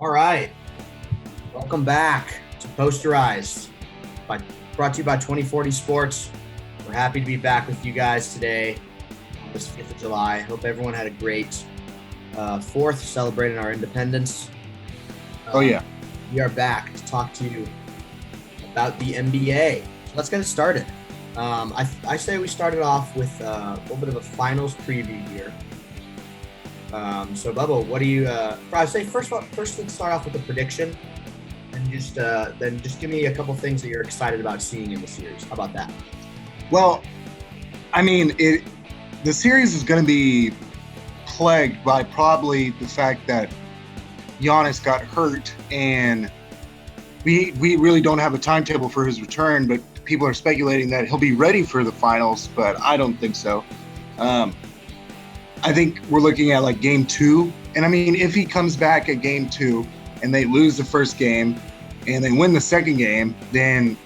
All right, welcome back to Posterized, brought to you by 2040 Sports. We're happy to be back with you guys today on this 5th of July. Hope everyone had a great 4th, celebrating our independence. Oh, yeah. We are back to talk to you about the NBA. So let's get it started. I say we started off with a little bit of a finals preview here. So Bubba, what do you? I say first let's start off with a prediction, and then just give me a couple things that you're excited about seeing in the series. How about that? Well, I mean, the series is going to be plagued by probably the fact that Giannis got hurt, and we really don't have a timetable for his return. But people are speculating that he'll be ready for the finals, but I don't think so. I think we're looking at like game 2. And I mean, if he comes back at game 2 and they lose the first game and they win the second game, then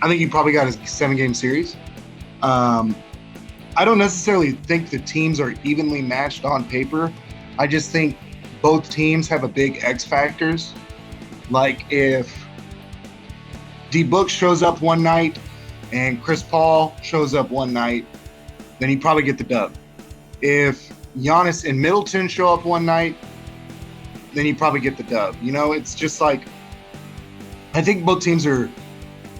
I think he probably got his 7-game series. I don't necessarily think the teams are evenly matched on paper. I just think both teams have a big X factors. Like if D-Book shows up one night and Chris Paul shows up one night, then he'd probably get the dub. If Giannis and Middleton show up one night, then you probably get the dub. You know, it's just like, I think both teams are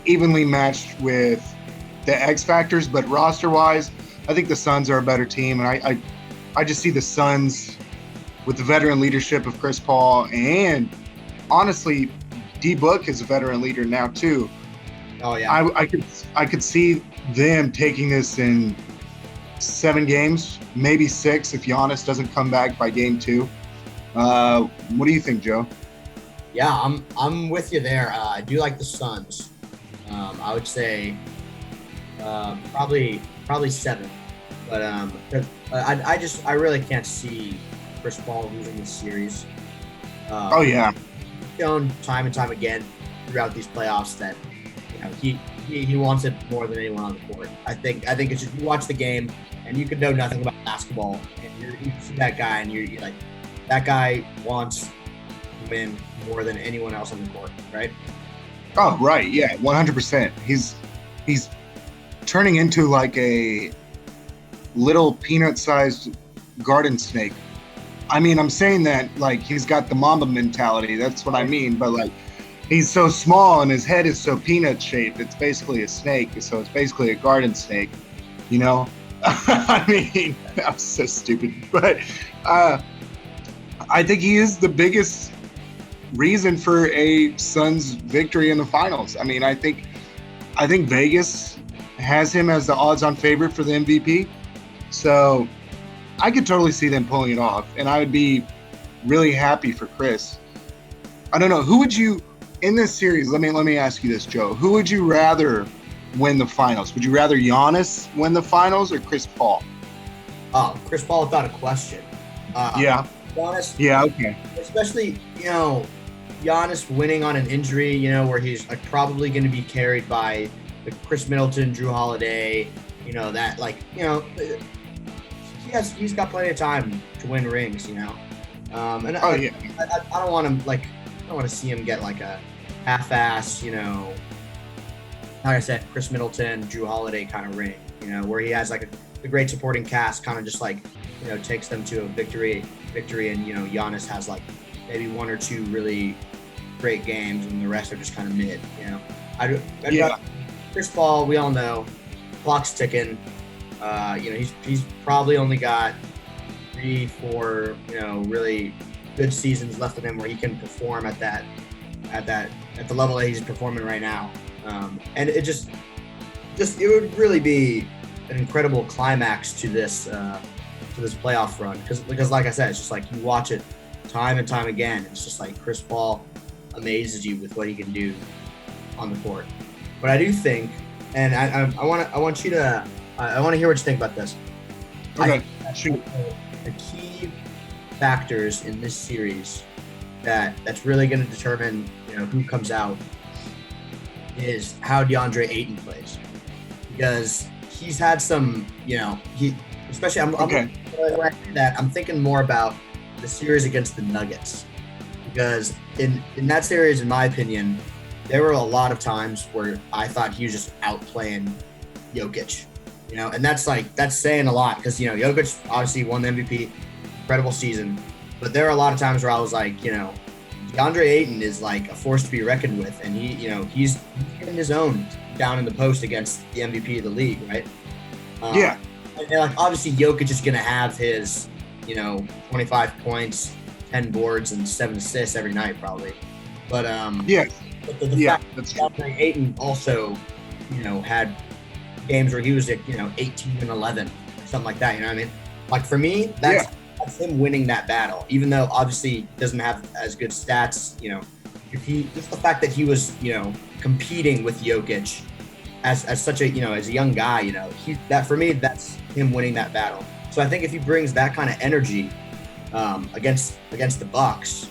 evenly matched with the X factors, but roster-wise, I think the Suns are a better team, and I just see the Suns with the veteran leadership of Chris Paul, and honestly, D-Book is a veteran leader now too. Oh yeah, I could see them taking this in 7 games, maybe 6 if Giannis doesn't come back by game 2. What do you think, Joe? Yeah, I'm with you there. I do like the Suns. I would say probably 7, but I really can't see Chris Paul losing this series. Oh yeah, shown time and time again throughout these playoffs that he wants it more than anyone on the court. I think it's just, you watch the game and you could know nothing about basketball, and you see that guy and you're like, that guy wants to win more than anyone else on the court, right? Oh right, yeah, 100%. He's turning into like a little peanut-sized garden snake. I mean, I'm saying that like he's got the Mamba mentality. That's what I mean. But like, he's so small and his head is so peanut shaped. It's basically a snake. So it's basically a garden snake, you know? I mean, that was so stupid. But I think he is the biggest reason for a Suns victory in the finals. I mean, I think Vegas has him as the odds-on favorite for the MVP. So I could totally see them pulling it off, and I would be really happy for Chris. I don't know, who would you in this series? Let me ask you this, Joe. Who would you rather win the finals? Would you rather Giannis win the finals or Chris Paul? Oh, Chris Paul without a question. Yeah. Giannis. Yeah. Okay. Especially Giannis winning on an injury, where he's probably going to be carried by the Chris Middleton, Drew Holiday. That he's got plenty of time to win rings. And I don't want him I don't want to see him get like a half-ass, like I said, Chris Middleton, Drew Holiday kind of ring, where he has like a great supporting cast, kind of just like, takes them to a victory, and Giannis has like maybe 1 or 2 really great games, and the rest are just kind of mid. Chris Paul, we all know, clock's ticking. He's probably only got 3-4, really good seasons left in him where he can perform at the level that he's performing right now. And it just it would really be an incredible climax to this playoff run, because like I said, it's just like you watch it time and time again. It's just like Chris Paul amazes you with what he can do on the court. But I do think, and I want to hear what you think about this. Okay, shoot. The key factors in this series that's really going to determine who comes out is how DeAndre Ayton plays, because he's had some especially when I say that, I'm thinking more about the series against the Nuggets. because in that series, in my opinion, there were a lot of times where I thought he was just outplaying Jokic, and that's saying a lot because Jokic obviously won the MVP, incredible season, but there are a lot of times where I was like, DeAndre Ayton is like a force to be reckoned with, and he's getting his own down in the post against the MVP of the league, right? Yeah. And like obviously Jokic is going to have his 25 points, 10 boards, and 7 assists every night probably, but Yeah. but the fact that DeAndre Ayton also had games where he was at 18 and 11 or something like that. You know what I mean? Like for me, that's him winning that battle. Even though obviously he doesn't have as good stats. Just the fact that he was competing with Jokic as such a as a young guy. That for me, that's him winning that battle. So I think if he brings that kind of energy against the Bucks,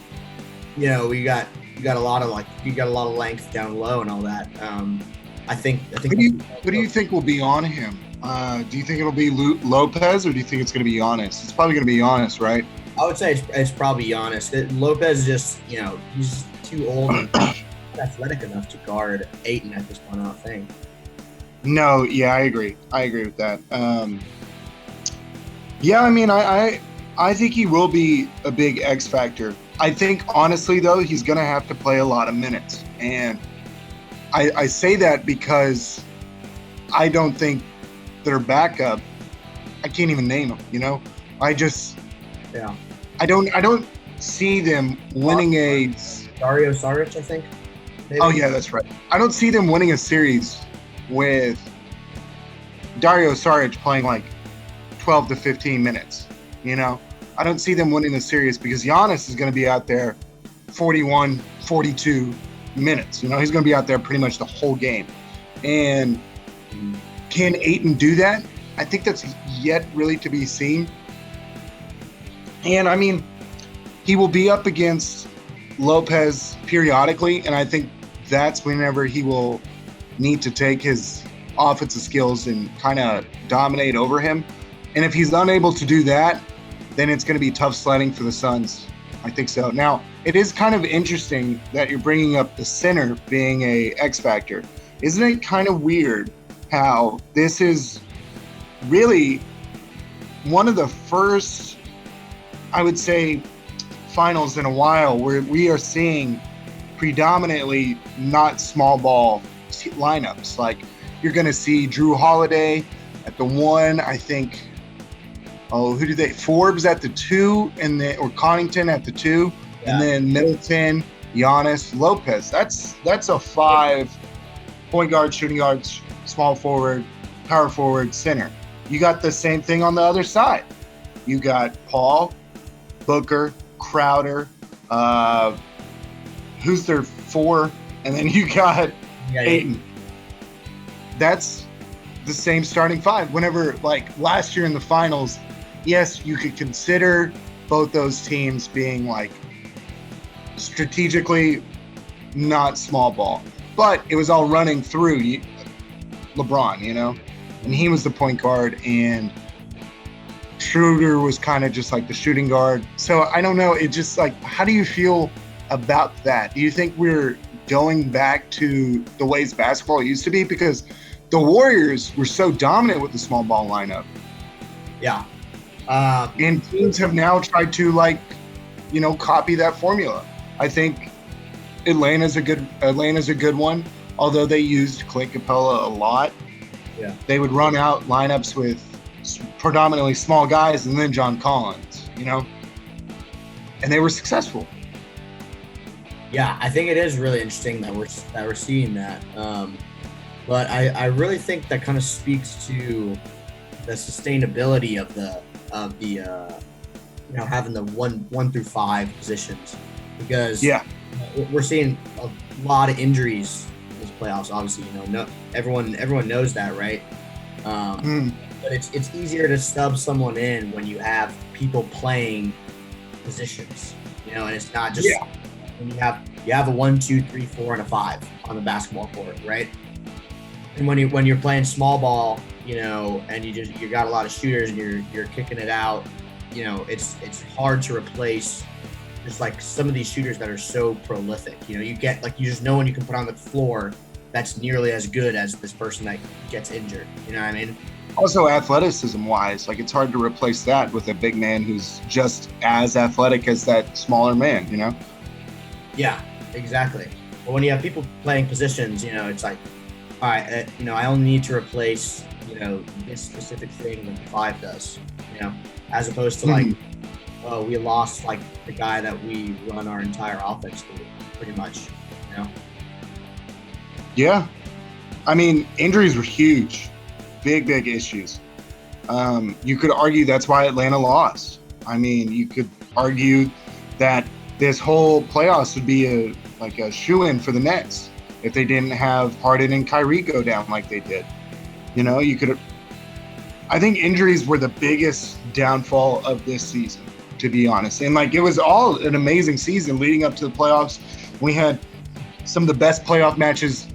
you got a lot of length down low and all that. I think. What do you think will be on him? Do you think it'll be Lopez, or do you think it's going to be Giannis? It's probably going to be Giannis, right? I would say it's probably Giannis. Lopez is just he's too old and not athletic enough to guard Ayton at this point, I don't think. No, yeah, I agree with that. Yeah, I mean, I think he will be a big X factor. I think, honestly, though, he's going to have to play a lot of minutes. And I say that because I don't think their backup, I can't even name them, I don't see them winning a... Dario Saric, I think. Maybe. Oh, yeah, that's right. I don't see them winning a series with Dario Saric playing like 12 to 15 minutes, I don't see them winning the series because Giannis is going to be out there 41, 42 minutes. He's going to be out there pretty much the whole game. And can Ayton do that? I think that's yet really to be seen. And, I mean, he will be up against Lopez periodically, and I think that's whenever he will need to take his offensive skills and kind of dominate over him. And if he's unable to do that, then it's going to be tough sledding for the Suns. I think so. Now, it is kind of interesting that you're bringing up the center being a X factor. Isn't it kind of weird how this is really one of the first, I would say, finals in a while where we are seeing predominantly not small ball lineups. Like you're going to see Drew Holiday at the 1, I think. Forbes at the 2, or Connington at the 2, and then Middleton, Giannis, Lopez. That's a 5 point guard, shooting guard, small forward, power forward, center. You got the same thing on the other side. You got Paul, Booker, Crowder, who's their 4, and then you got Ayton. That's the same starting 5. Whenever, like last year in the finals, yes, you could consider both those teams being like strategically not small ball, but it was all running through LeBron, and he was the point guard, and Schroeder was kind of just like the shooting guard. So I don't know. It just like, how do you feel about that? Do you think we're going back to the ways basketball used to be? Because the Warriors were so dominant with the small ball lineup. Yeah. And teams have now tried to copy that formula. I think Atlanta's a good one. Although they used Clint Capella a lot. Yeah. They would run out lineups with predominantly small guys and then John Collins, and they were successful. Yeah, I think it is really interesting that we're seeing that. But I really think that kind of speaks to the sustainability of the having the 1 through 5 positions, because we're seeing a lot of injuries in this playoffs. Obviously, everyone knows that, right? But it's easier to stub someone in when you have people playing positions, and it's not just when you have a 1, 2, 3, 4, and a 5 on the basketball court, right? And when you're playing small ball, and you got a lot of shooters and you're kicking it out, it's hard to replace just like some of these shooters that are so prolific. You know, you get like you just no one you can put on the floor that's nearly as good as this person that gets injured. You know what I mean? Also, athleticism wise, like it's hard to replace that with a big man who's just as athletic as that smaller man, you know? Yeah, exactly. But when you have people playing positions, you know, it's like, all right, you know, I only need to replace, you know, this specific thing that the five does, you know, as opposed to like, oh, we lost like the guy that we run our entire offense through, pretty much, you know? Yeah. I mean, injuries were huge, big issues. You could argue that's why Atlanta lost. I mean, you could argue that this whole playoffs would be a shoe-in for the Nets if they didn't have Harden and Kyrie go down like they did. You know, I think injuries were the biggest downfall of this season, to be honest. And like, it was all an amazing season leading up to the playoffs. We had some of the best playoff matches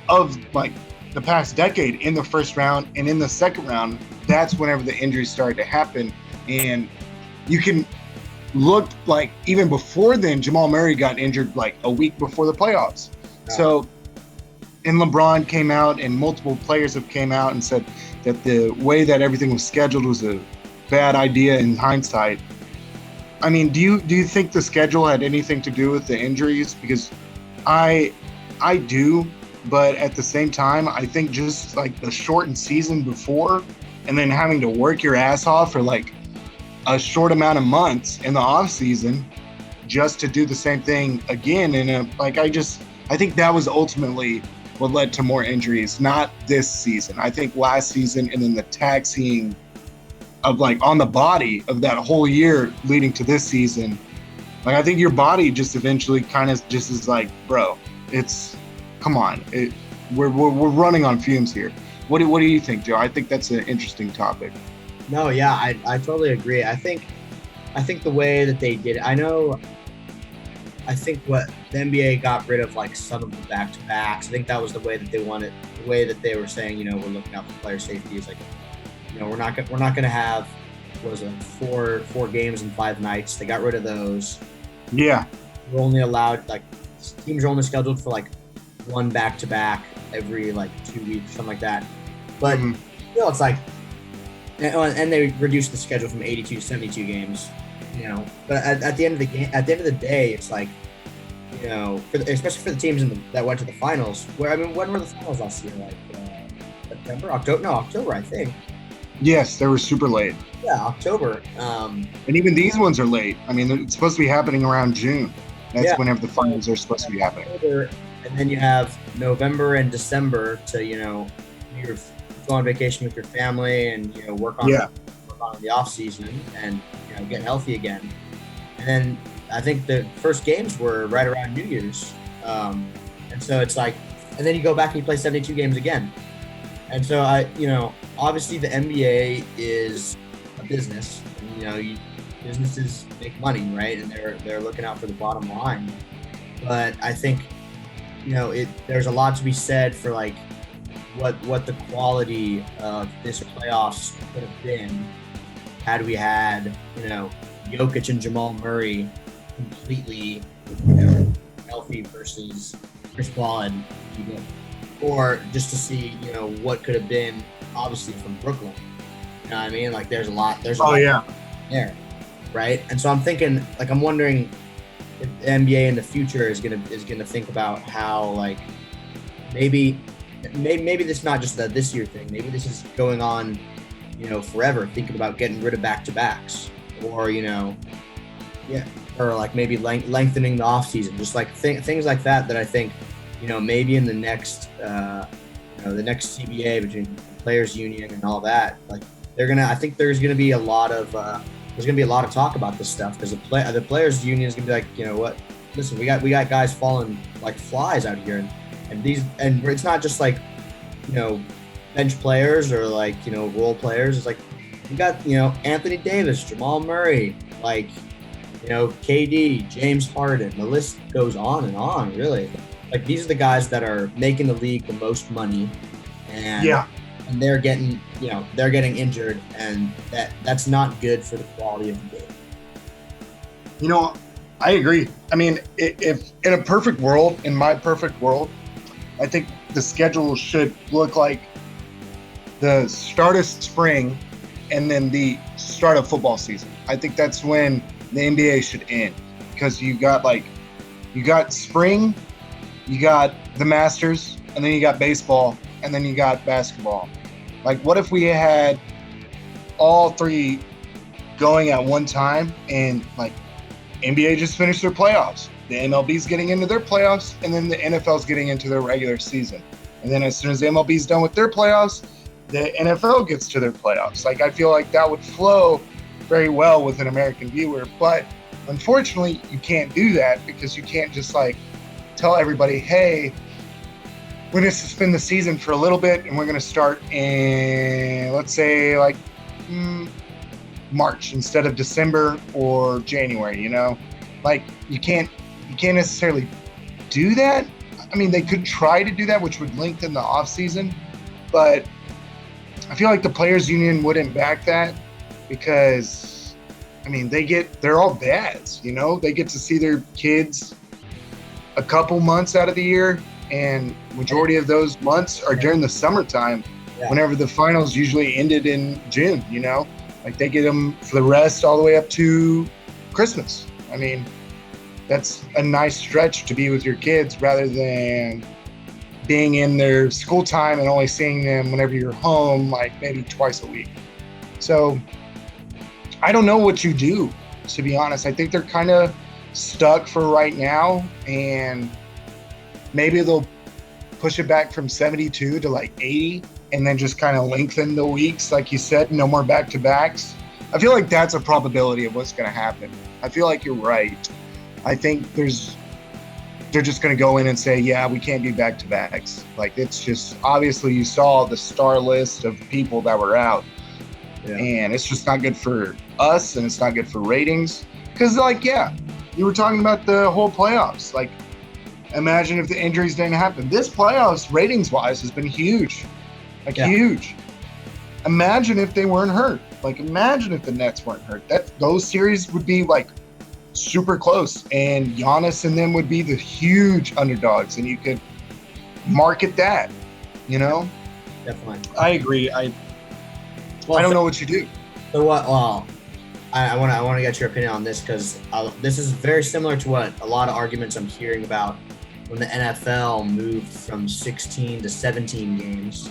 of like the past decade in the first round, and in the second round, that's whenever the injuries started to happen. And you can look like even before then, Jamal Murray got injured like a week before the playoffs. Yeah. So, and LeBron came out, and multiple players have came out and said that the way that everything was scheduled was a bad idea in hindsight. I mean, do you think the schedule had anything to do with the injuries? Because I do, but at the same time, I think just like the shortened season before, and then having to work your ass off for like a short amount of months in the off season just to do the same thing again. And I think that was ultimately what led to more injuries, not this season. I think last season, and then the taxing of like on the body of that whole year leading to this season. Like, I think your body just eventually kind of just is like, bro, come on. We're running on fumes here. What do you think, Joe? I think that's an interesting topic. No, yeah, I totally agree. I think the way that they did it, I think what the NBA got rid of like some of the back-to-backs. I think that was the way that they wanted, the way that they were saying, you know, we're looking out for player safety. Is like, you know, we're not going to have, what was it, four games in 5 nights. They got rid of those. Yeah. We're only allowed, like, teams are only scheduled for like one back-to-back every like 2 weeks, something like that. But you know, it's like, and they reduced the schedule from 82 to 72 games. You know, but at the end of the game, at the end of the day, it's like, you know, especially for the teams that went to the finals. Where, I mean, when were the finals last year? Like September, October, I think. Yes, they were super late. Yeah, October. And even these ones are late. I mean, it's supposed to be happening around June. That's whenever the finals are supposed to be happening. October, and then you have November and December to, you know, go on vacation with your family and, you know, work on the off season and, you know, get healthy again. And then I think the first games were right around New Year's. And so it's like, and then you go back and you play 72 games again. And so you know, obviously the NBA is a business, and, you know, businesses make money, right? And they're looking out for the bottom line. But I think, you know, there's a lot to be said for like what the quality of this playoffs could have been had we had, you know, Jokic and Jamal Murray completely, you know, healthy versus Chris Paul and people, or just to see, you know, what could have been obviously from Brooklyn. You know what I mean? Like there's a lot there, right? And so I'm thinking, like, I'm wondering if the NBA in the future is gonna think about how, like, maybe this is not just this year thing. Maybe this is going on, you know, forever. Thinking about getting rid of back-to-backs, or, you know, or like maybe lengthening the off season, just like things like that. That I think, you know, maybe in the next, the next CBA between players union and all that, like I think there's gonna be a lot of talk about this stuff, because the players union is gonna be like, you know what, listen, we got guys falling like flies out here, and it's not just like, you know, bench players or like, you know, role players. It's like, we got, you know, Anthony Davis, Jamal Murray, like, you know, KD, James Harden. The list goes on and on, really. Like, these are the guys that are making the league the most money, and they're getting injured, and that's not good for the quality of the game. You know, I agree. I mean, if in a perfect world, in my perfect world, I think the schedule should look like the start of spring and then the start of football season. I think that's when the NBA should end, because you got spring, you got the Masters, and then you got baseball, and then you got basketball. Like, what if we had all three going at one time, and like NBA just finished their playoffs, the MLB's getting into their playoffs, and then the NFL's getting into their regular season. And then as soon as the MLB's done with their playoffs, the NFL gets to their playoffs. Like, I feel like that would flow very well with an American viewer. But unfortunately, you can't do that, because you can't just like tell everybody, hey, we're going to suspend the season for a little bit, and we're going to start in, let's say, like March instead of December or January, you know? Like, you can't necessarily do that. I mean, they could try to do that, which would lengthen the off season, but I feel like the players union wouldn't back that, because I mean, they're all dads, you know? They get to see their kids a couple months out of the year, and majority of those months are during the summertime, whenever the finals usually ended in June, you know? Like, they get them for the rest all the way up to Christmas. I mean, that's a nice stretch to be with your kids, rather than being in their school time and only seeing them whenever you're home, like maybe twice a week. So I don't know what you do, to be honest. I think they're kind of stuck for right now, and maybe they'll push it back from 72 to like 80, and then just kind of lengthen the weeks, like you said, no more back-to-backs. I feel like that's a probability of what's going to happen. I feel like you're right. I think they're just going to go in and say, yeah, we can't do back-to-backs. Like, it's just, obviously you saw the star list of people that were out. Yeah. And it's just not good for us, and it's not good for ratings. Because, like, yeah, you were talking about the whole playoffs. Like, imagine if the injuries didn't happen. This playoffs, ratings-wise, has been huge. Like, huge. Imagine if they weren't hurt. Like, imagine if the Nets weren't hurt. Those series would be, like, super close, and Giannis and them would be the huge underdogs, and you could market that, you know? Definitely. I agree. I don't know what you do. So what? Well, I want to get your opinion on this, because this is very similar to what a lot of arguments I'm hearing about when the NFL moved from 16 to 17 games.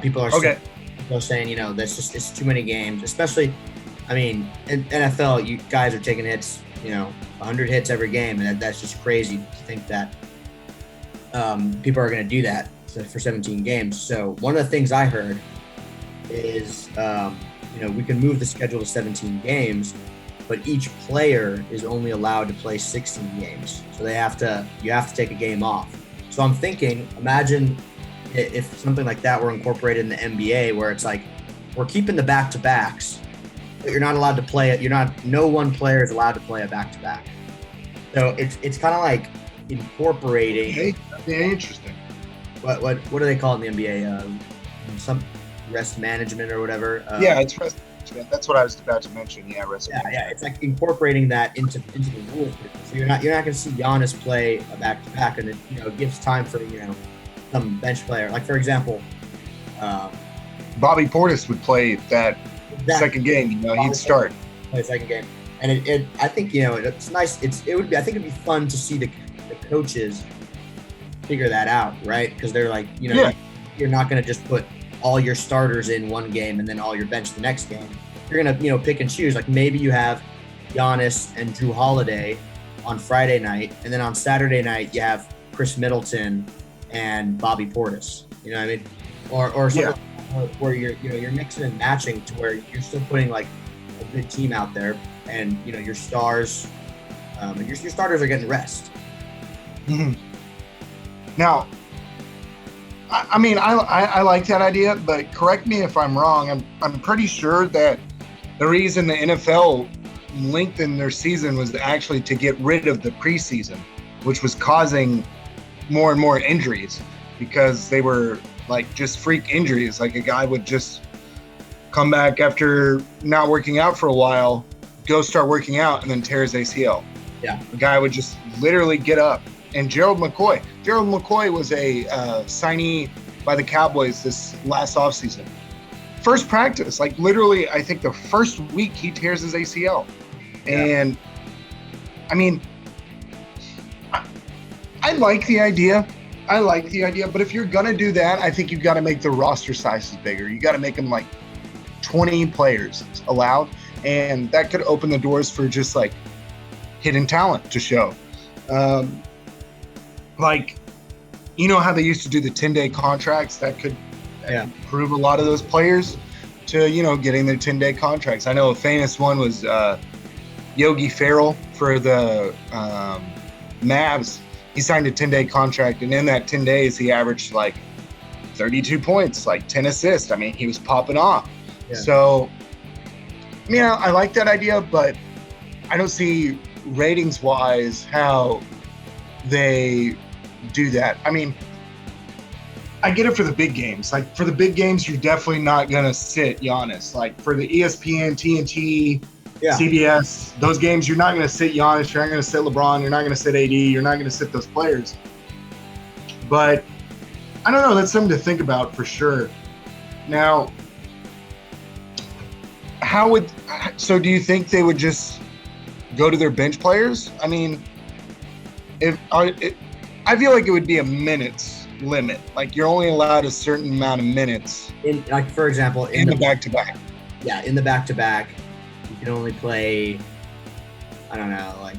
People are saying, you know, it's too many games, especially. I mean, in NFL, you guys are taking hits, you know, 100 hits every game, and that's just crazy to think that people are going to do that for 17 games. So one of the things I heard is, you know, we can move the schedule to 17 games, but each player is only allowed to play 16 games. So you have to take a game off. So I'm thinking, imagine if something like that were incorporated in the NBA, where it's like, we're keeping the back-to-backs, but you're not allowed to play it. No one player is allowed to play a back-to-back. So it's kind of like incorporating. Okay, that's interesting. What do they call it in the NBA? Some rest management or whatever. Yeah, it's rest management. That's what I was about to mention. Yeah, rest management. Yeah, it's like incorporating that into the rules. So you're not going to see Giannis play a back-to-back, and it gives time for some bench player. Like, for example, Bobby Portis would play that second game. He'd start. Play second game, and I think it's nice. I think it'd be fun to see the coaches figure that out, right? Because they're like, you're not going to just put all your starters in one game and then all your bench the next game. You're going to pick and choose. Like, maybe you have Giannis and Drew Holiday on Friday night, and then on Saturday night you have Chris Middleton and Bobby Portis. You know what I mean? Or something where you're mixing and matching to where you're still putting like a good team out there, and your stars, and your starters are getting rest. Mm-hmm. Now, I mean, I like that idea, but correct me if I'm wrong. I'm pretty sure that the reason the NFL lengthened their season was actually to get rid of the preseason, which was causing more and more injuries, because they were like just freak injuries. Like, a guy would just come back after not working out for a while, go start working out, and then tear his ACL. Yeah. The guy would just literally get up. And Gerald McCoy was a signee by the Cowboys this last offseason. First practice, like literally, I think the first week he tears his ACL. Yeah. And I mean, I like the idea. But if you're gonna do that, I think you've got to make the roster sizes bigger. You got to make them like 20 players allowed, and that could open the doors for just like hidden talent to show. Like, you know how they used to do the 10-day contracts? That could improve a lot of those players to, getting their 10-day contracts. I know a famous one was Yogi Ferrell for the Mavs. He signed a 10-day contract, and in that 10 days, he averaged like 32 points, like 10 assists. I mean, he was popping off. Yeah. So, I like that idea, but I don't see ratings-wise how they do that. I mean, I get it for the big games. Like, for the big games, you're definitely not going to sit Giannis. Like, for the ESPN, TNT, CBS, those games, you're not going to sit Giannis, you're not going to sit LeBron, you're not going to sit AD, you're not going to sit those players. But I don't know, that's something to think about for sure. Now, so do you think they would just go to their bench players? I mean, I feel like it would be a minutes limit. Like, you're only allowed a certain amount of minutes. For example, in the back-to-back. Yeah, in the back-to-back. You can only play, I don't know, like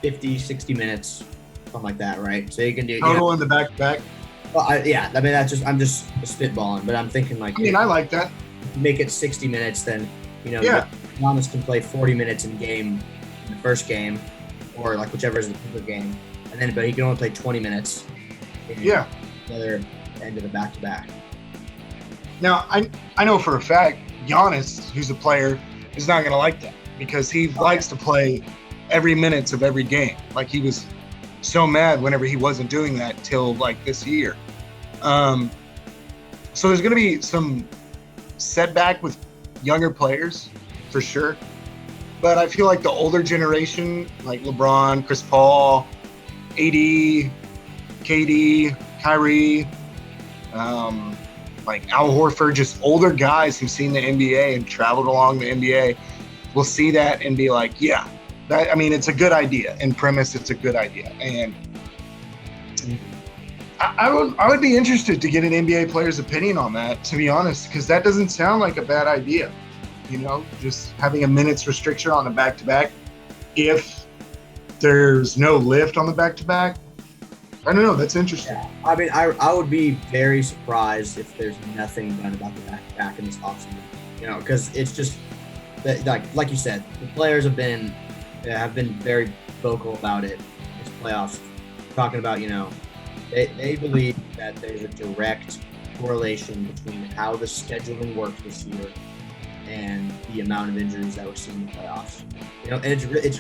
50, 60 minutes, something like that, right? So you can do total in the back-to-back. Well, I'm just spitballing, but I'm thinking like. I like that. Make it 60 minutes, then Giannis can play 40 minutes in the first game, or like whichever is the bigger game, but he can only play 20 minutes. In the other end of the back-to-back. Now I know for a fact Giannis, who's a player, is not going to like that because he likes to play every minutes of every game. Like, he was so mad whenever he wasn't doing that till like this year. So there's going to be some setback with younger players for sure. But I feel like the older generation, like LeBron, Chris Paul, AD, KD, Kyrie, like Al Horford, just older guys who've seen the NBA and traveled along the NBA, will see that and be like, it's a good idea. In premise, it's a good idea. And I would be interested to get an NBA player's opinion on that, to be honest, because that doesn't sound like a bad idea. Just having a minutes restriction on the back-to-back. If there's no lift on the back-to-back, I don't know. That's interesting. Yeah. I mean, I would be very surprised if there's nothing done about the back-to-back in this offseason. Because it's just like you said, the players have been very vocal about it. This playoffs, talking about they believe that there's a direct correlation between how the scheduling works this year and the amount of injuries that we're seeing in the playoffs. And it's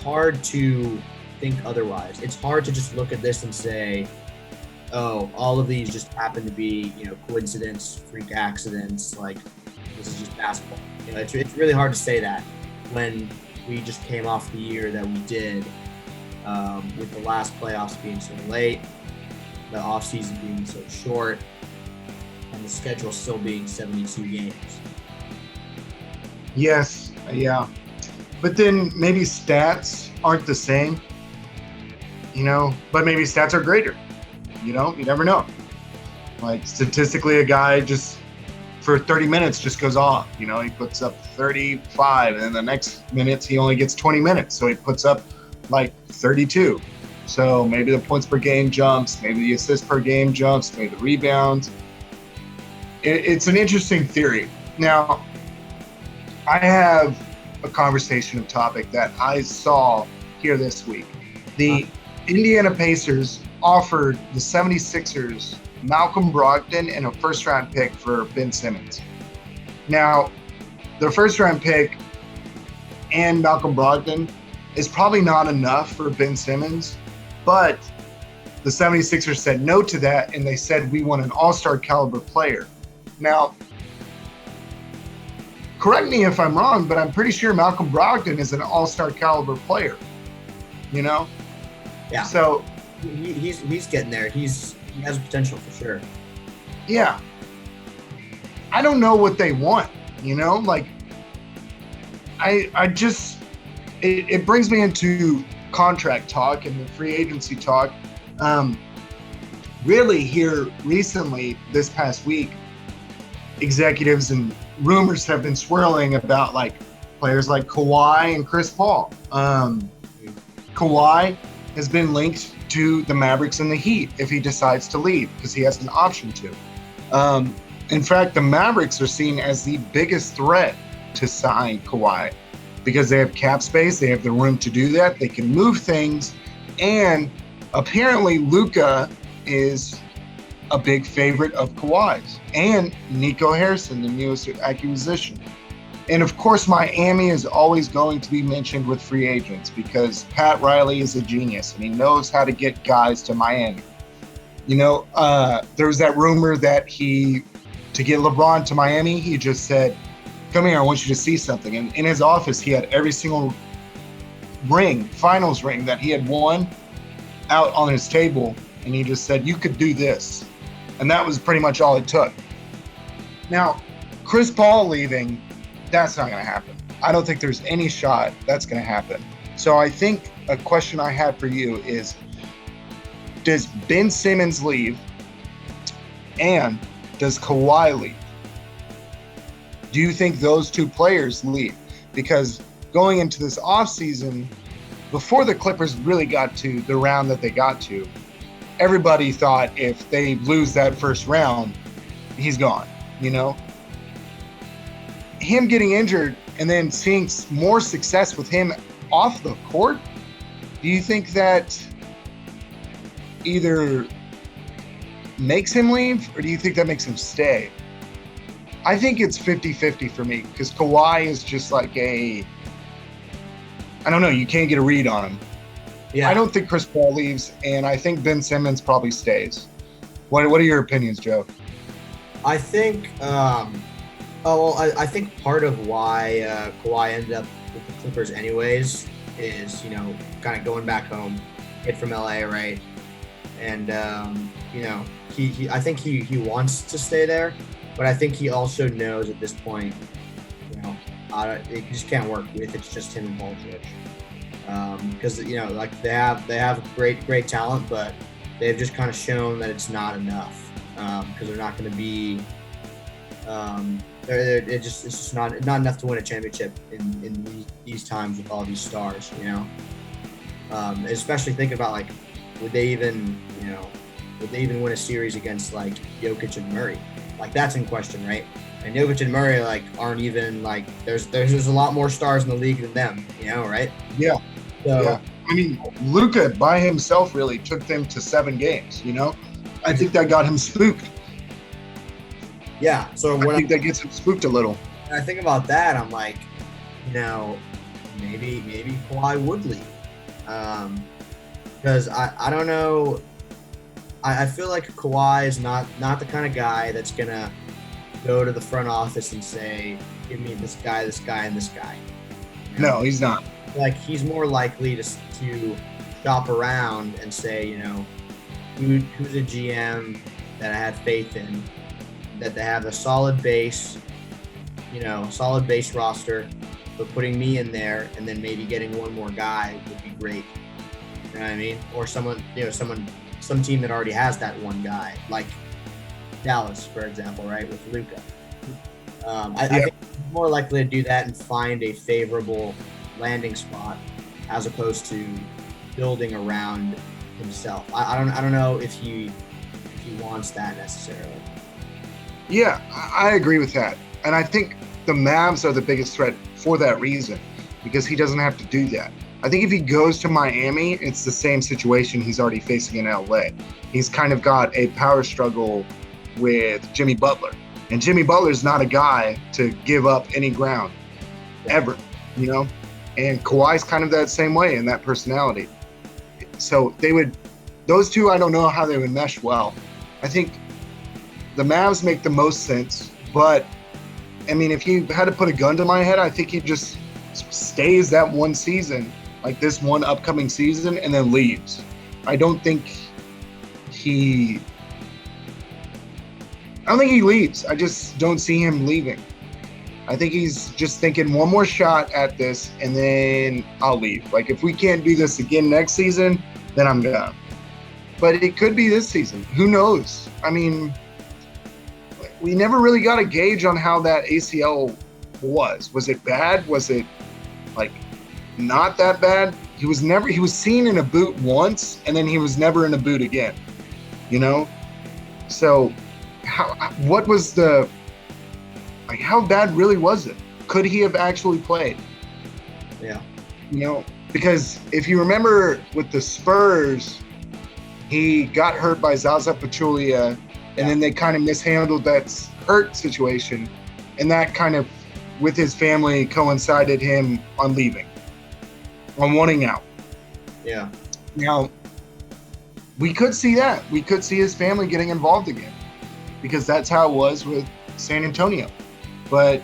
hard to think otherwise. It's hard to just look at this and say, oh, all of these just happen to be, coincidence, freak accidents, like this is just basketball. It's really hard to say that when we just came off the year that we did, with the last playoffs being so late, the offseason being so short, and the schedule still being 72 games. Yes, yeah. But then maybe stats aren't the same. But maybe stats are greater. You never know. Like, statistically, a guy just for 30 minutes just goes off. He puts up 35, and then the next minutes he only gets 20 minutes, so he puts up like 32. So maybe the points per game jumps, maybe the assists per game jumps, maybe the rebounds. It's an interesting theory. Now, I have a conversation topic that I saw here this week. The Indiana Pacers offered the 76ers Malcolm Brogdon and a first-round pick for Ben Simmons. Now, the first-round pick and Malcolm Brogdon is probably not enough for Ben Simmons, but the 76ers said no to that, and they said, we want an all-star caliber player. Now, correct me if I'm wrong, but I'm pretty sure Malcolm Brogdon is an all-star caliber player. You know? Yeah. So he's getting there. He has potential for sure. Yeah. I don't know what they want, you know? Like, I just, it brings me into contract talk and the free agency talk. Really here recently, this past week, executives and rumors have been swirling about like players like Kawhi and Chris Paul. Kawhi has been linked to the Mavericks and the Heat if he decides to leave, because he has an option to. In fact, the Mavericks are seen as the biggest threat to sign Kawhi because they have cap space, they have the room to do that, they can move things, and apparently Luka is a big favorite of Kawhi's, and Nico Harrison, the newest acquisition. And of course, Miami is always going to be mentioned with free agents because Pat Riley is a genius and he knows how to get guys to Miami. You know, there was that rumor that to get LeBron to Miami, he just said, "Come here, I want you to see something." And in his office, he had every single finals ring that he had won out on his table. And he just said, "You could do this." And that was pretty much all it took. Now, Chris Paul leaving, that's not going to happen. I don't think there's any shot that's going to happen. So I think a question I have for you is, does Ben Simmons leave and does Kawhi leave? Do you think those two players leave? Because going into this offseason, before the Clippers really got to the round that they got to, everybody thought if they lose that first round, he's gone, you know? Him getting injured and then seeing more success with him off the court, do you think that either makes him leave or do you think that makes him stay? I think it's 50-50 for me because Kawhi is just like I don't know, you can't get a read on him. Yeah. I don't think Chris Paul leaves, and I think Ben Simmons probably stays. What are your opinions, Joe? I think I think part of why Kawhi ended up with the Clippers anyways is, you know, kind of going back home, kid from LA, right? And you know, I think he wants to stay there, but I think he also knows at this point, you know, it just can't work if it's just him and Paul George. Because you know, like they have great talent, but they've just kind of shown that it's not enough because they're not going to be. It's just not enough to win a championship in these times with all these stars, you know. Especially thinking about like, would they even win a series against like Jokic and Murray? Like that's in question, right? And Jokic and Murray like aren't even like there's a lot more stars in the league than them, you know, right? Yeah. So, yeah. I mean, Luka by himself really took them to 7 games, you know? I think that got him spooked. Yeah. So I think that gets him spooked a little. When I think about that, I'm like, you know, maybe Kawhi would leave. Because I don't know. I feel like Kawhi is not the kind of guy that's going to go to the front office and say, give me this guy, and this guy. You know? No, he's not. Like he's more likely to shop around and say, you know, who's a GM that I have faith in, that they have a solid base roster, but putting me in there and then maybe getting one more guy would be great. You know what I mean? Or some team that already has that one guy, like Dallas, for example, right, with Luka. I think he's more likely to do that and find a favorable landing spot as opposed to building around himself. I don't know if he wants that necessarily. Yeah, I agree with that. And I think the Mavs are the biggest threat for that reason, because he doesn't have to do that. I think if he goes to Miami, it's the same situation he's already facing in LA. He's kind of got a power struggle with Jimmy Butler. And Jimmy Butler's not a guy to give up any ground, ever, you know? And Kawhi's kind of that same way in that personality. So those two, I don't know how they would mesh well. I think the Mavs make the most sense, but I mean, if you had to put a gun to my head, I think he just stays that one season, like this one upcoming season, and then leaves. I don't think he leaves. I just don't see him leaving. I think he's just thinking one more shot at this, and then I'll leave. Like, if we can't do this again next season, then I'm done. But it could be this season. Who knows? I mean, we never really got a gauge on how that ACL was. Was it bad? Was it, like, not that bad? He was seen in a boot once, and then he was never in a boot again, you know? So how bad really was it? Could he have actually played? Yeah. You know, because if you remember with the Spurs, he got hurt by Zaza Pachulia, and then they kind of mishandled that hurt situation, and that kind of, with his family, coincided him on leaving, on wanting out. Yeah. Now, we could see that. We could see his family getting involved again, because that's how it was with San Antonio. But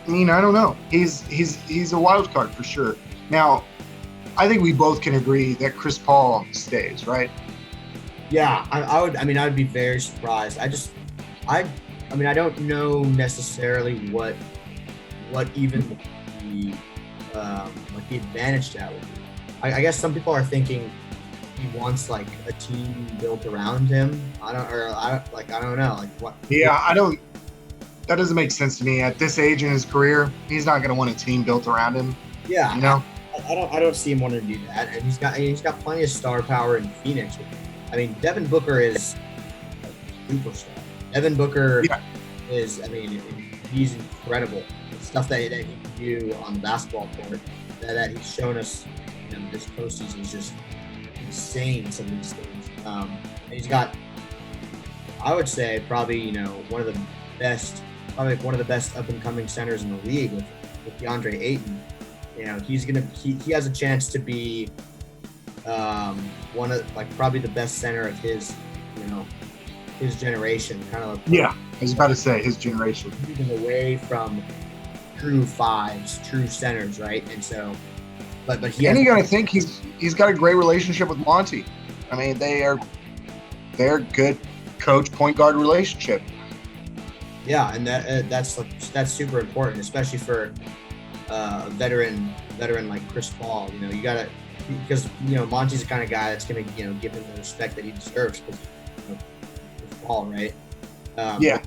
I mean, I don't know. He's a wild card for sure. Now, I think we both can agree that Chris Paul stays, right? Yeah, I would. I mean, I would be very surprised. I don't know necessarily what even the the advantage to that would be. I guess some people are thinking he wants like a team built around him. I don't know. Like what? Yeah, that doesn't make sense to me. At this age in his career, he's not going to want a team built around him. Yeah, you know. I don't see him wanting to do that. And he's got plenty of star power in Phoenix. I mean, Devin Booker is a superstar. Devin Booker is. I mean, he's incredible. The stuff that he can do on the basketball court that he's shown us this postseason is just insane. Some of these things. And he's got, I would say, probably one of the best up and coming centers in the league with DeAndre Ayton. He has a chance to be one of probably the best center of his generation. Kind of I was about to say his generation. Moving away from true fives, true centers, right? And so, but you got to think he's got a great relationship with Monty. I mean, they're good coach point guard relationship. Yeah, and that's super important, especially for a veteran like Chris Paul. You gotta, because Monty's the kind of guy that's gonna give him the respect that he deserves because Chris Paul, right? At the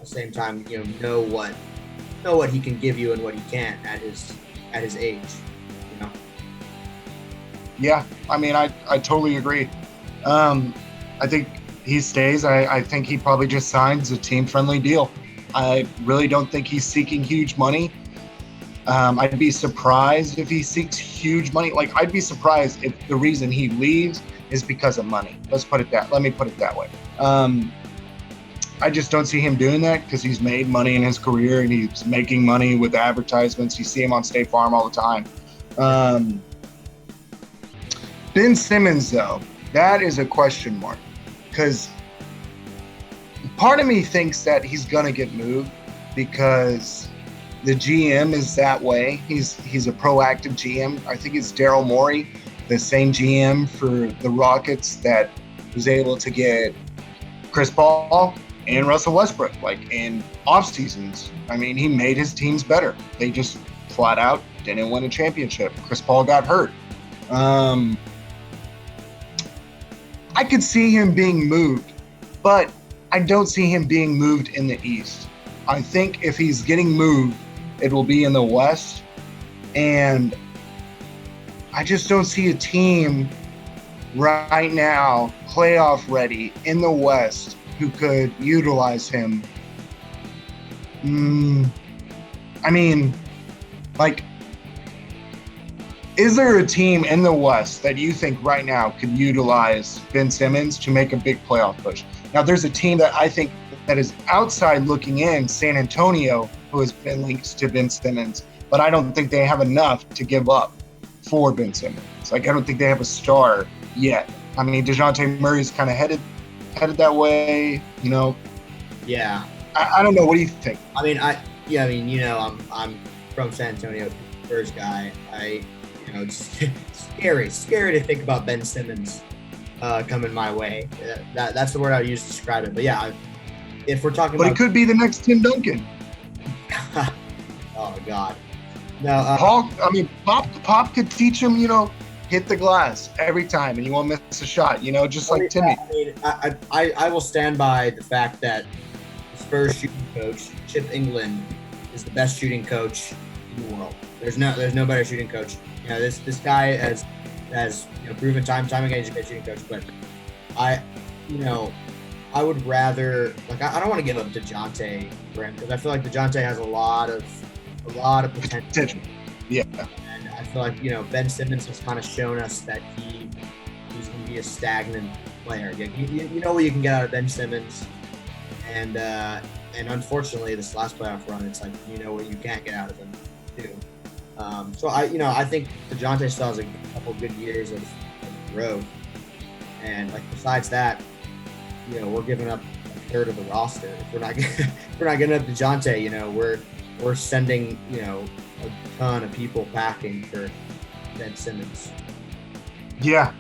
same time, know what he can give you and what he can't at his age. Yeah, I mean, I totally agree. I think he stays. I think he probably just signs a team-friendly deal. I really don't think he's seeking huge money. I'd be surprised if he seeks huge money. Like, I'd be surprised if the reason he leaves is because of money. Let me put it that way. I just don't see him doing that because he's made money in his career and he's making money with advertisements. You see him on State Farm all the time. Ben Simmons, though, that is a question mark because part of me thinks that he's going to get moved because the GM is that way. He's a proactive GM. I think it's Daryl Morey, the same GM for the Rockets that was able to get Chris Paul and Russell Westbrook, like in off seasons. I mean, he made his teams better. They just flat out didn't win a championship. Chris Paul got hurt. I could see him being moved, but I don't see him being moved in the East. I think if he's getting moved, it will be in the West. And I just don't see a team right now, playoff ready in the West, who could utilize him. I mean, like, is there a team in the West that you think right now could utilize Ben Simmons to make a big playoff push? Now, there's a team that I think that is outside looking in, San Antonio, who has been linked to Ben Simmons, but I don't think they have enough to give up for Ben Simmons. Like, I don't think they have a star yet. I mean, DeJounte Murray's kind of headed that way, Yeah. I don't know. What do you think? I mean, I'm from San Antonio, Spurs guy. It's scary to think about Ben Simmons coming my way. That's the word I would use to describe it. But yeah, if we're talking But about, it could be the next Tim Duncan. oh God, no. Pop could teach him, hit the glass every time, and you won't miss a shot. Just like Timmy. I will stand by the fact that the Spurs shooting coach, Chip England, is the best shooting coach in the world. There's no better shooting coach. This guy has proven time again he's a great shooting coach. But I would rather, I don't want to give up DeJounte for him because I feel like DeJounte has a lot of potential. Yeah. And I feel like Ben Simmons has kind of shown us that he's going to be a stagnant player. You know what you can get out of Ben Simmons, and unfortunately this last playoff run, it's like what you can't get out of him too. So I think DeJounte still has a couple good years of growth, and besides that, we're giving up a third of the roster. If we're not getting up DeJounte, we're sending a ton of people packing for Ben Simmons. Yeah,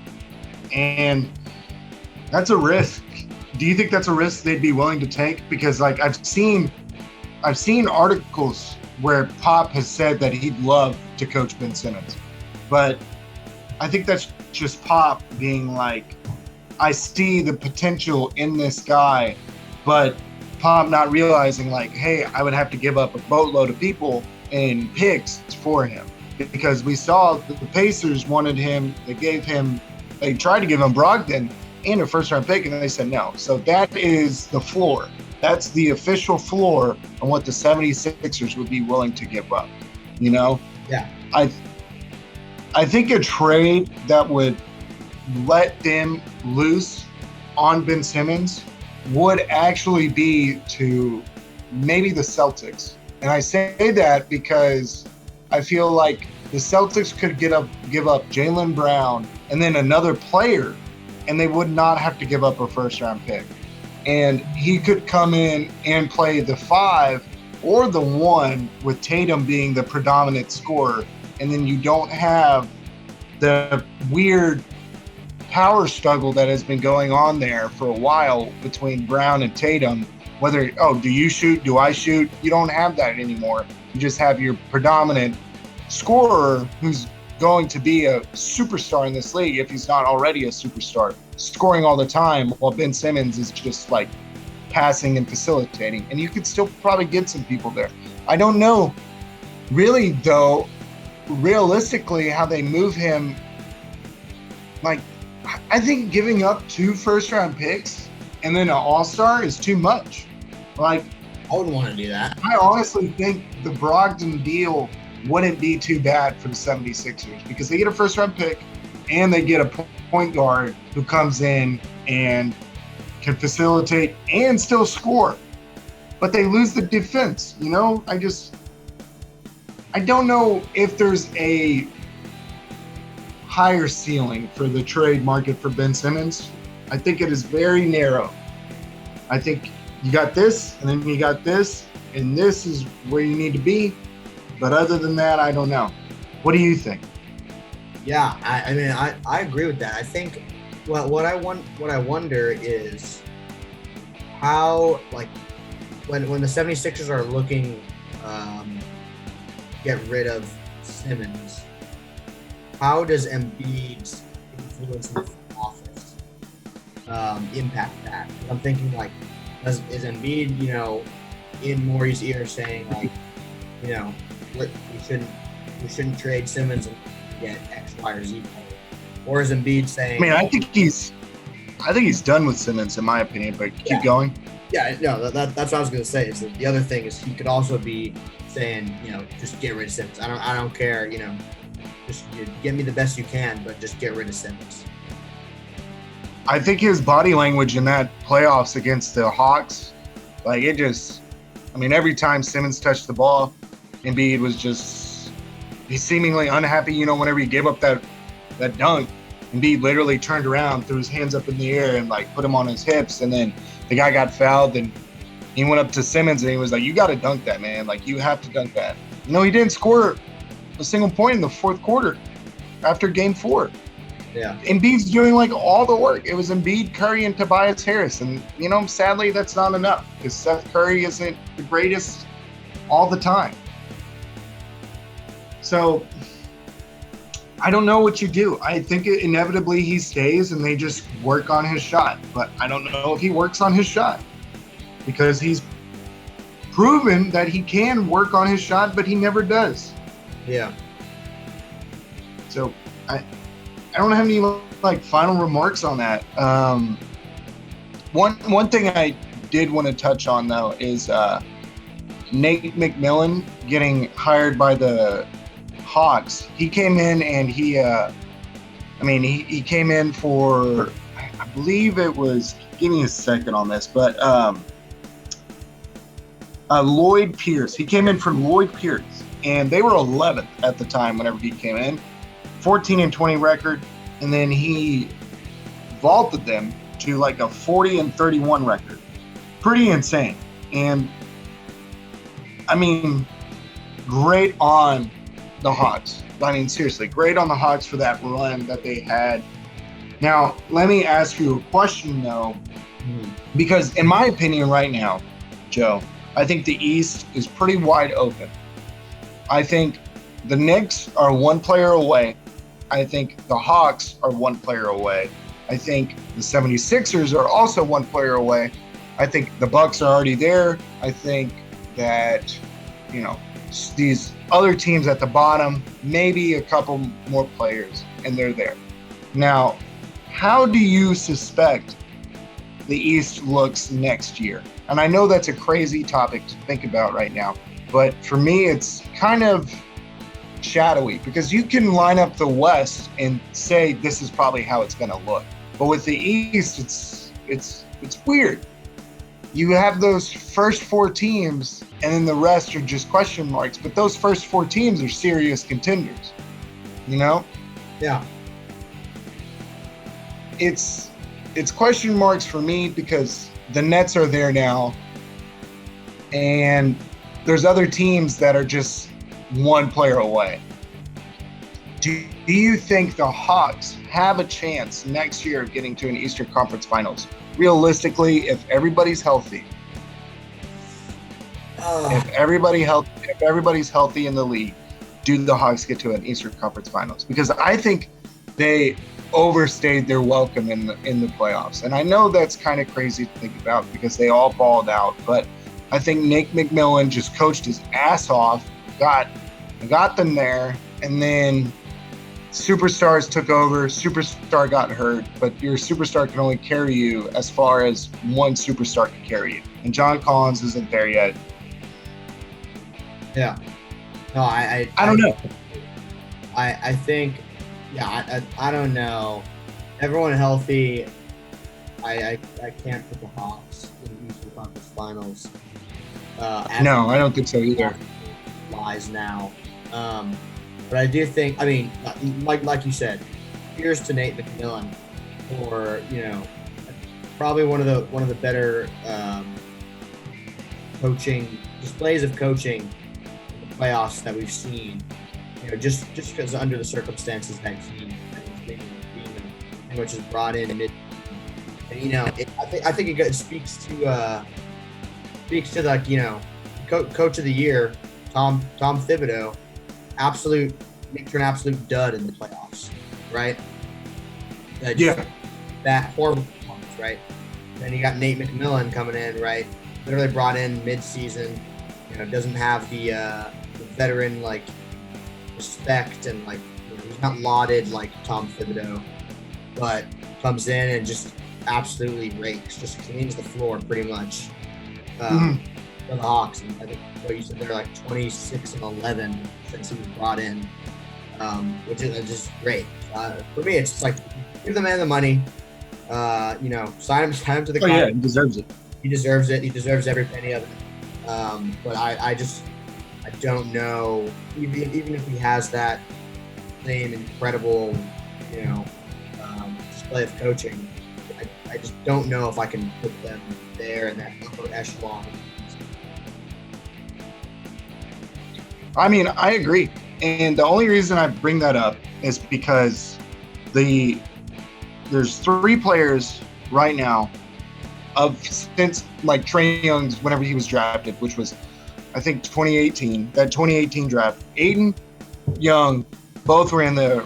and that's a risk. Do you think that's a risk they'd be willing to take? Because I've seen articles where Pop has said that he'd love to coach Ben Simmons, but I think that's just Pop being like, I see the potential in this guy, but Pop not realizing hey, I would have to give up a boatload of people and picks for him, because we saw that the Pacers wanted him. They tried to give him Brogdon and a first-round pick, and they said no. So that is the floor. That's the official floor on what the 76ers would be willing to give up. Yeah. I think a trade that would let them loose on Ben Simmons would actually be to maybe the Celtics. And I say that because I feel like the Celtics could give up Jaylen Brown and then another player, and they would not have to give up a first-round pick. And he could come in and play the 5 or the 1 with Tatum being the predominant scorer. And then you don't have the weird power struggle that has been going on there for a while between Brown and Tatum. Do you shoot? Do I shoot? You don't have that anymore. You just have your predominant scorer who's going to be a superstar in this league if he's not already a superstar, scoring all the time, while Ben Simmons is just passing and facilitating. And you could still probably get some people there. I don't know really, though, realistically, how they move him. I think giving up 2 first-round picks and then an all-star is too much. I wouldn't want to do that. I honestly think the Brogdon deal wouldn't be too bad for the 76ers, because they get a first-round pick and they get a point guard who comes in and can facilitate and still score. But they lose the defense. I don't know if there's a higher ceiling for the trade market for Ben Simmons. I think it is very narrow. I think you got this, and then you got this, and this is where you need to be. But other than that, I don't know. What do you think? Yeah, I agree with that. I think what I wonder is how, when the 76ers are looking get rid of Simmons, how does Embiid's influence in the front office impact that? I'm thinking is Embiid in Morey's ear saying we shouldn't trade Simmons and get X, Y, or Z player, or is Embiid saying? I think he's done with Simmons, in my opinion. But keep going. Yeah, no, that's what I was gonna say. Is that the other thing is he could also be saying, just get rid of Simmons. I don't care, just get me the best you can, but just get rid of Simmons. I think his body language in that playoffs against the Hawks, every time Simmons touched the ball, Embiid was he's seemingly unhappy. Whenever he gave up that dunk, Embiid literally turned around, threw his hands up in the air, and put him on his hips, and then the guy got fouled, and He went up to Simmons and he was like, "You got to dunk that, man. Like, you have to dunk that." He didn't score a single point in the fourth quarter after game 4. Yeah. Embiid's doing like all the work. It was Embiid, Curry, and Tobias Harris. And, sadly, that's not enough because Seth Curry isn't the greatest all the time. So I don't know what you do. I think inevitably he stays and they just work on his shot. But I don't know if he works on his shot because he's proven that he can work on his shot, but he never does. Yeah. So I don't have any final remarks on that. One thing I did want to touch on though is Nate McMillan getting hired by the Hawks. He came in and he came in for, I believe it was, give me a second on this, but Lloyd Pierce. He came in for Lloyd Pierce, and they were 11th at the time whenever he came in, 14-20 record, and then he vaulted them to like a 40-31 record. Pretty insane. And great on the Hawks. Seriously, great on the Hawks for that run that they had. Now, let me ask you a question though, because in my opinion right now, Joe, I think the East is pretty wide open. I think the Knicks are one player away. I think the Hawks are one player away. I think the 76ers are also one player away. I think the Bucks are already there. I think that, these other teams at the bottom, maybe a couple more players, and they're there. Now, how do you suspect the East looks next year? And I know that's a crazy topic to think about right now, but for me, it's kind of shadowy because you can line up the West and say this is probably how it's going to look. But with the East, it's weird. You have those first 4 teams, and then the rest are just question marks. But those first 4 teams are serious contenders. Yeah. It's question marks for me because the Nets are there now, and there's other teams that are just one player away. Do you think the Hawks have a chance next year of getting to an Eastern Conference Finals? Realistically, if everybody's healthy, if everybody's healthy in the league, do the Hawks get to an Eastern Conference Finals? Because I think they overstayed their welcome in the playoffs. And I know that's kind of crazy to think about because they all balled out, but I think Nick McMillan just coached his ass off, got them there, and then superstars took over. Superstar got hurt, but your superstar can only carry you as far as one superstar can carry you. And John Collins isn't there yet. Yeah. No, I don't know. I think, I don't know. Everyone healthy. I can't put the Hawks in the Eastern Conference Finals. No, I don't think so either. Lies now. But I do think, like you said, here's to Nate McMillan for, probably one of the better coaching displays of coaching in the playoffs that we've seen. Just because under the circumstances that he's being which is brought in mid, and I think it speaks to coach of the year, Tom Thibodeau. Makes her an absolute dud in the playoffs, right? That horrible performance, right? Then you got Nate McMillan coming in, right? Literally brought in mid-season, doesn't have the veteran respect and he's not lauded like Tom Thibodeau, but comes in and just absolutely rakes, just cleans the floor pretty much. For the Hawks, and I think what you said, they're 26-11 since he was brought in, which is just great. For me, it's just give the man the money, sign him to the contract. Yeah, he deserves it. He deserves it. He deserves every penny of it. But I don't know, even if he has that same incredible, display of coaching, I just don't know if I can put them there in that upper echelon. I mean, I agree. And the only reason I bring that up is because there's 3 players right now since like Trae Young's whenever he was drafted, which was I think 2018, that 2018 draft. Ayton, Young, both were in their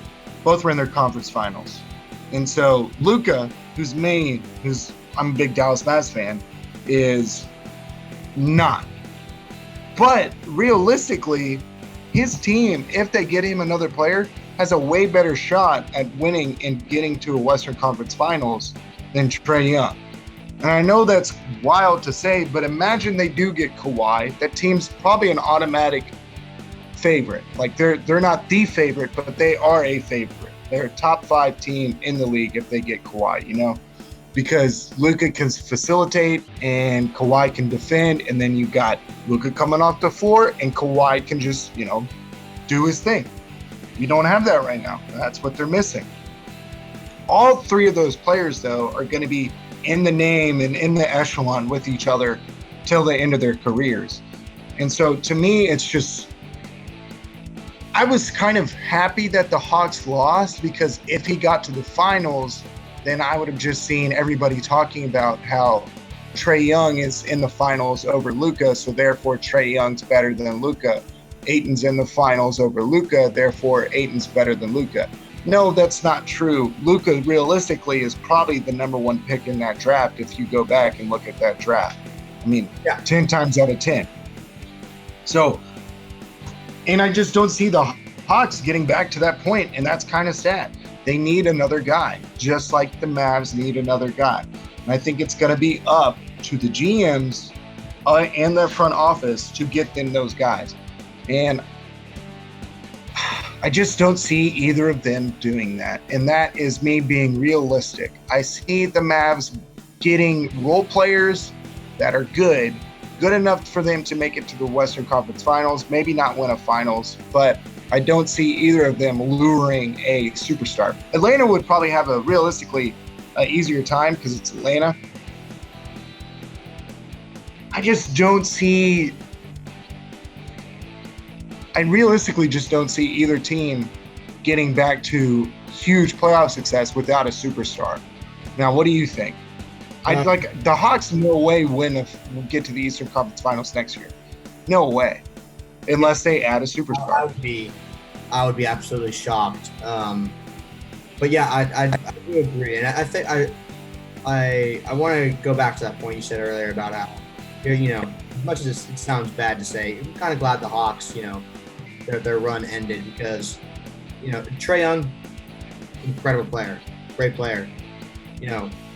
conference finals. And so Luka, I'm a big Dallas Mavs fan, is not. But realistically, his team, if they get him another player, has a way better shot at winning and getting to a Western Conference Finals than Trae Young. And I know that's wild to say, but imagine they do get Kawhi. That team's probably an automatic favorite. Like they're not the favorite, but they are a favorite. They're a top 5 team in the league if they get Kawhi, because Luka can facilitate and Kawhi can defend, and then you got Luka coming off the floor and Kawhi can just, do his thing. You don't have that right now. That's what they're missing. All 3 of those players, though, are going to be in the name and in the echelon with each other till the end of their careers. And so to me, it's just, I was kind of happy that the Hawks lost, because if he got to the finals, then I would have just seen everybody talking about how Trae Young is in the finals over Luka, so therefore Trae Young's better than Luka. Ayton's in the finals over Luka, therefore Ayton's better than Luka. No, that's not true. Luka realistically is probably the number 1 pick in that draft if you go back and look at that draft. I mean, 10 times out of 10. So, and I just don't see the Hawks getting back to that point, and that's kind of sad. They need another guy, just like the Mavs need another guy. And I think it's going to be up to the GMs and the front office to get them those guys. And I just don't see either of them doing that. And that is me being realistic. I see the Mavs getting role players that are good enough for them to make it to the Western Conference Finals, maybe not win a finals, but I don't see either of them luring a superstar. Atlanta would probably have a realistically easier time because it's Atlanta. I realistically just don't see either team getting back to huge playoff success without a superstar. Now, what do you think? I'd like the Hawks, no way will get to the Eastern Conference Finals next year. No way, unless they add a superstar. I would be absolutely shocked. But yeah, I do agree, and I think I want to go back to that point you said earlier about how, as much as it sounds bad to say, I'm kind of glad the Hawks, their run ended, because, Trae Young, incredible player, great player,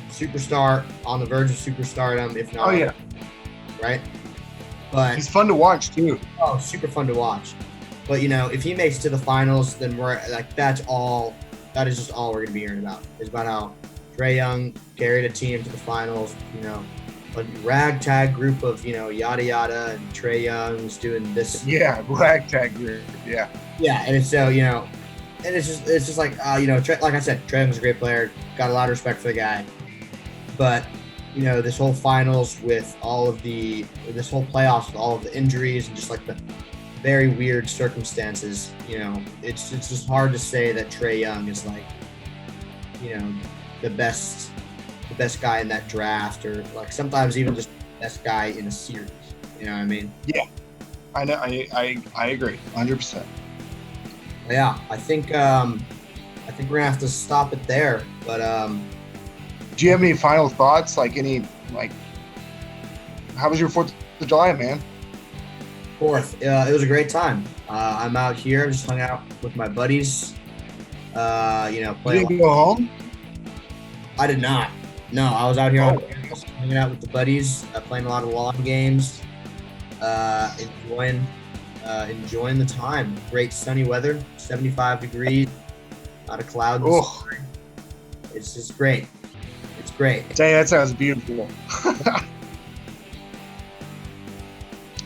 superstar, on the verge of superstardom, if not. Oh yeah. Right. But he's fun to watch too. Oh, super fun to watch. But if he makes it to the finals, then we're like, that is just all we're gonna be hearing about, is about how Trae Young carried a team to the finals, a ragtag group of, yada yada, and Trae Young's doing this. Yeah, ragtag group. Yeah. Yeah, and it's so, and it's just like, like I said, Trae Young's a great player, got a lot of respect for the guy. But, this whole finals with this whole playoffs with all of the injuries and just like the very weird circumstances, it's just hard to say that Trae Young is like, the best guy in that draft, or like sometimes even just the best guy in a series. You know what I mean? Yeah, I know. I agree, 100%. Yeah, I think we're gonna have to stop it there. But do you have any final thoughts? How was your 4th of July, man? 4th, it was a great time. I'm out here, just hung out with my buddies. You didn't go home? I did not. No, I was out here on campus, hanging out with the buddies, playing a lot of lawn games, enjoying the time. Great sunny weather, 75 degrees, not a cloud. Oh. It's just great. It's great. Dang, that sounds beautiful.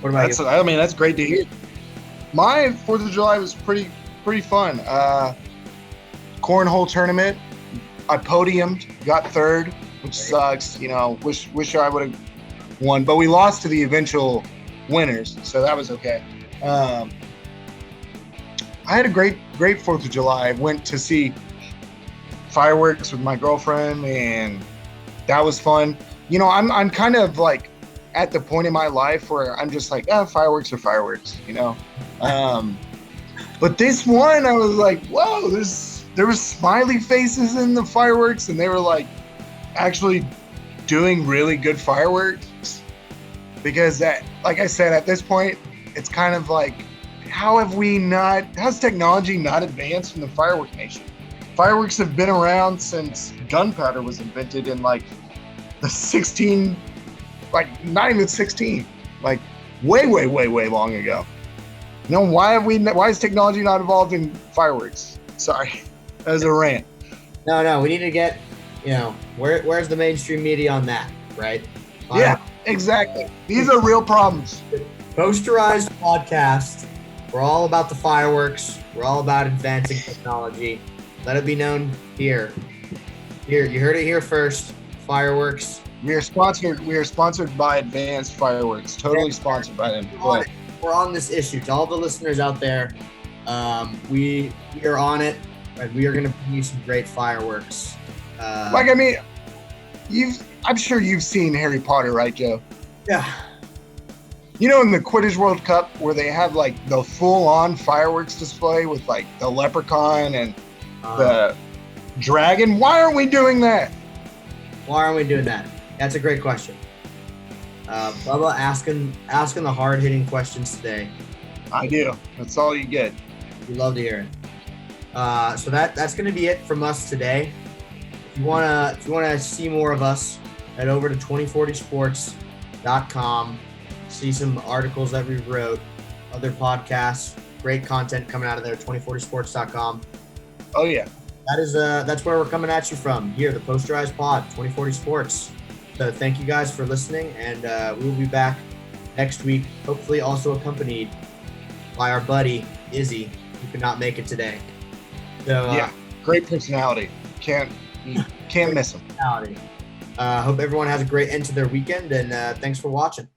What about you? I mean, that's great to hear. My 4th of July was pretty fun. Cornhole tournament. I podiumed, got 3rd, which sucks. Wish I would have won, but we lost to the eventual winners, so that was okay. I had a great 4th of July. I went to see fireworks with my girlfriend, and that was fun. I'm kind of like at the point in my life where I'm just like, fireworks are fireworks, But this one, I was like, whoa, there was smiley faces in the fireworks, and they were like actually doing really good fireworks. Because like I said, at this point, it's kind of like, how's technology not advanced in the firework nation? Fireworks have been around since gunpowder was invented in like the 16, like not even 16, like way long ago. Why is technology not evolved in fireworks? Sorry, that was a rant. No, we need to get, where's the mainstream media on that, right? Yeah, exactly. These are real problems. Posterized podcast. We're all about the fireworks. We're all about advancing technology. Let it be known here. Here, you heard it here first. Fireworks. We are sponsored by Advanced Fireworks. Totally sponsored by them. We're on this issue. To all the listeners out there, we are on it, and we are going to bring you some great fireworks. I'm sure you've seen Harry Potter, right, Joe? Yeah. In the Quidditch World Cup where they have like the full-on fireworks display with like the leprechaun and the dragon. Why aren't we doing that? Why aren't we doing that? That's a great question. Bubba asking the hard-hitting questions today. I do. That's all you get. We love to hear it. So that's going to be it from us today. If you wanna see more of us, head over to 2040sports.com. See some articles that we wrote, other podcasts, great content coming out of there. 2040sports.com. Oh yeah. That's where we're coming at you from here, the Posterized Pod, 2040 Sports. So thank you guys for listening, and we will be back next week, hopefully also accompanied by our buddy Izzy, who could not make it today. So yeah, great personality. Can't miss him. Hope everyone has a great end to their weekend, and thanks for watching.